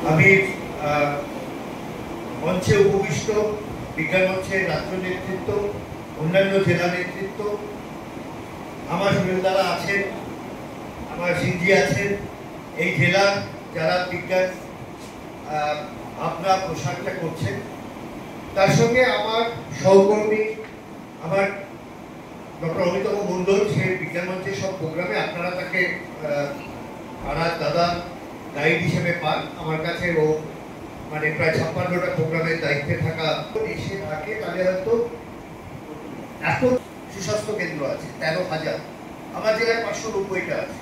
আমি মঞ্চে উপবিষ্ট বিজ্ঞান মঞ্চের রাজ্য নেতৃত্ব, অন্যান্য জেলা নেতৃত্ব, আমার সুরেন্দ্ররা আছেন, আমার সিনজি আছেন, এই জেলার যারা বিজ্ঞান আপনার প্রসারটা করছেন, তার সঙ্গে আমার সহকর্মী আমার ডক্টর অমিতাভ মণ্ডল, সে বিজ্ঞান মঞ্চের সব প্রোগ্রামে আপনারা তাকে আনার দাদা গাইড হিসেবে পান। আমার কাছে ও মানে প্রায় 56টা প্রোগ্রামের দায়িত্বে থাকা এসে থাকে। তাহলে হয়তো এত সুস্বাস্থ্য কেন্দ্র আছে 13,000, আমার জেলায় 590টা আছে।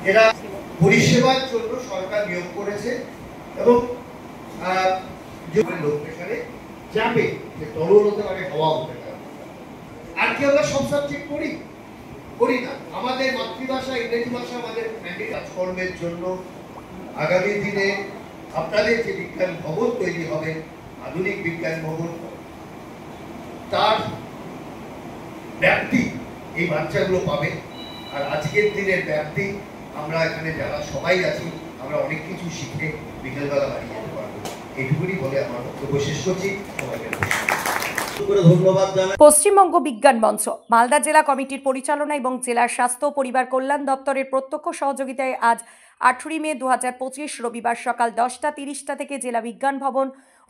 এরা পরিষেবার জন্য সরকার নিয়োগ করেছে এবং লোক প্রেশারে যাবে, যে তরল হতে পারে, হওয়া হতে পারে। আর কি আমরা সব সাবজেক্ট করি না। আমাদের মাতৃভাষা ইংরেজি ভাষা আমাদের ম্যান্ডেট কাজকর্মের জন্য আগামী দিনে আপনাদের যে বিজ্ঞান ভবন তৈরি হবে, আধুনিক বিজ্ঞান ভবন, তার ব্যাপ্তি এই বাচ্চাগুলো পাবে। আর আজকের দিনের ব্যাপ্তি আমরা এখানে যারা সবাই আছি, আমরা অনেক কিছু শিখে বিকেলবেলা বাড়ি যেতে পারবো। এইটুকুনি বলে আমার বক্তব্য শেষ করছি। সবাইকে পশ্চিমবঙ্গ বিজ্ঞান মঞ্চ মালদা জেলা কমিটির পরিচালনা এবং জেলার স্বাস্থ্য ও পরিবার কল্যাণ দপ্তরের প্রত্যক্ষ সহযোগিতায় আজ 8 মে 2025 রবিবার সকাল 10:30 থেকে জেলা বিজ্ঞান ভবন,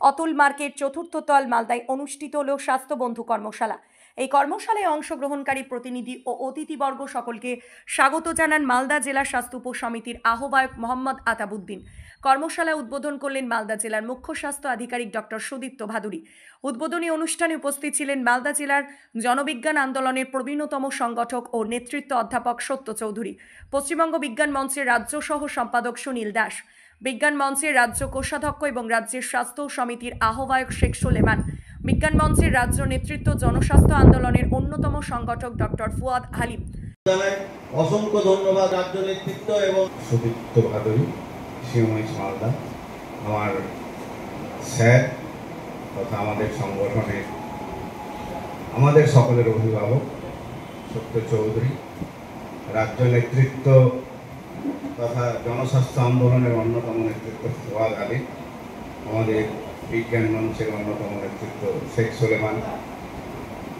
অতুল মার্কেট, চতুর্থ তল, মালদায় অনুষ্ঠিত হল স্বাস্থ্য বন্ধু কর্মশালা। এই কর্মশালায় অংশগ্রহণকারী প্রতিনিধি ও অতিথিবর্গ সকলকে স্বাগত জানান মালদা জেলা স্বাস্থ্য উপসমিতির আহ্বায়ক মোহাম্মদ আতাবউদ্দিন। কর্মশালা উদ্বোধন করলেন মালদা জেলার মুখ্য স্বাস্থ্য আধিকারিক ডক্টর সুদীপ্ত ভাদুরী। উদ্বোধনী অনুষ্ঠানে উপস্থিত ছিলেন মালদা জেলার জনবিজ্ঞান আন্দোলনের প্রবীণতম সংগঠক ও নেতৃত্ব অধ্যাপক সত্য চৌধুরী, পশ্চিমবঙ্গ বিজ্ঞান মঞ্চের রাজ্য সহ সম্পাদক সুনীল দাস, বিজ্ঞান মঞ্চের রাজ্য কোষাধ্যক্ষ এবং রাজ্যের স্বাস্থ্য সমিতির আহ্বায়ক শেখ সুলেমান, বিজ্ঞান মঞ্চের রাজ্য নেতৃত্ব জনস্বাস্থ্য আন্দোলনের অন্যতম সংগঠক ডক্টর ফুয়াদ হালিম। অসংখ্য ধন্যবাদ রাজ্য নেতৃত্ব এবং সুদীপ্ত ভাদুরী, সিএমএইচ মালদা, আমার স্যার তথা আমাদের সংগঠনের আমাদের সকলের অভিভাবক সত্য চৌধুরী, রাজ্য নেতৃত্ব তথা জনস্বাস্থ্য আন্দোলনের অন্যতম নেতৃত্ব ফুয়াদ হালিম, আমাদের বিজ্ঞান মঞ্চের অন্যতম নেতৃত্ব শেখ সুলেমান,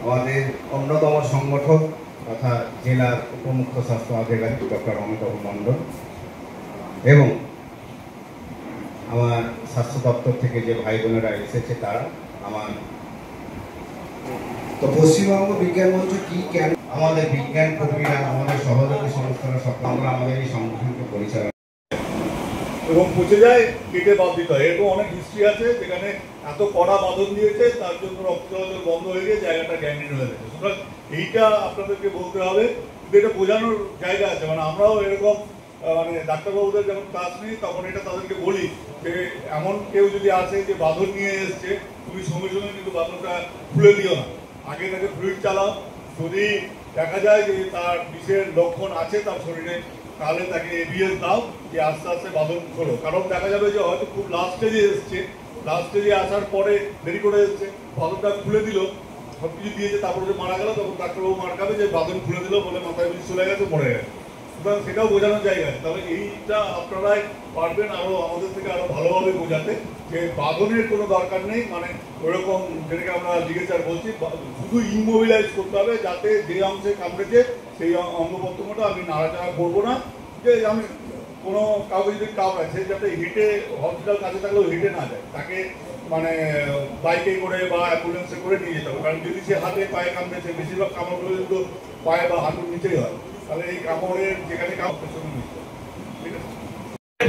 আমাদের অন্যতম সংগঠক তথা জেলার উপমুখ্য স্বাস্থ্য আধিকারিক ডক্টর অমিতাভ মণ্ডল এবং আমার স্বাস্থ্য দপ্তর থেকে যে ভাই বোনেরা এসেছে তারা আমার। তো পশ্চিমবঙ্গ বিজ্ঞান মঞ্চ কি, কেন আমাদের বিজ্ঞান কর্মীরা, আমাদের সহযোগী সংস্থারা সকল আমরা আমাদের এই সংগঠনকে পরিচালনা এবং পচে যায়, কেটে বাদ দিতে হয়। এরকম অনেক হিস্ট্রি আছে যেখানে এত কড়া বাঁধন দিয়েছে, তার জন্য রক্ত চলাচল বন্ধ হয়ে গিয়ে জায়গাটা গ্যাংগ্রিন হয়ে গেছে। সুতরাং এইটা আপনাদেরকে বলতে হবে, কিন্তু এটা বোঝানোর জায়গা আছে। মানে আমরাও এরকম মানে ডাক্তারবাবুদের যখন ক্লাস নিই তখন এটা তাদেরকে বলি যে এমন কেউ যদি আসে যে বাঁধন নিয়ে এসছে, তুমি সঙ্গে সঙ্গে কিন্তু বাঁধনটা খুলে দিও না, আগে তাকে ফ্লুইড চালাও। যদি দেখা যায় যে তার বিষের লক্ষণ আছে তার শরীরে, তাহলে তাকে এবিএস দাও, যে আস্তে আস্তে বাঁধন খোলো। কারণ দেখা যাবে যে হয়তো খুব লাস্ট স্টেজে এসছে, লাস্ট স্টেজে আসার পরে দেরি করে এসছে, বাঁধনটা খুলে দিল, সব কিছু দিয়েছে, তারপরে যে মারা গেল, তখন ডাক্তারবাবু মার খাবে যে বাঁধন খুলে দিল বলে মাথায় বিষ চলে গেছে, মরে গেছে। সুতরাং সেটাও বোঝানোর জায়গা আছে। তাহলে এইটা আপনারাই পারবেন আরও আমাদের থেকে আরও ভালোভাবে বোঝাতে, যে বাঁধনের কোনো দরকার নেই। মানে ওইরকম যেটাকে আমরা লিগেচার বলছি, শুধু ইমোবিলাইজ করতে হবে, যাতে যে অংশে কামড়েছে সেই অঙ্গ প্রত্যঙ্গটা আমি নাড়াচাড়া করবো না। যে আমি কোনো কাউকে যদি কামড়াচ্ছে, যাতে হেঁটে হসপিটাল কাছে থাকলেও হেঁটে না যায়, তাকে মানে বাইকে করে বা অ্যাম্বুলেন্সে করে নিয়ে যেতে হবে। কারণ যদি সে হাতে পায়ে কামড়েছে, বেশিরভাগ কামড়গুলো কিন্তু পায়ে বা হাঁটুর নিচেই হয়, তাহলে এই কাপড়ের যেখানে কাপড়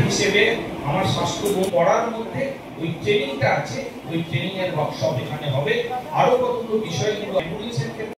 হিসেবে আমার স্বাস্থ্য পড়ার মধ্যে ওই ট্রেনিংটা আছে, ওই ট্রেনিং এর ওয়ার্কশপ এখানে হবে। আরো কতগুলো বিষয়গুলো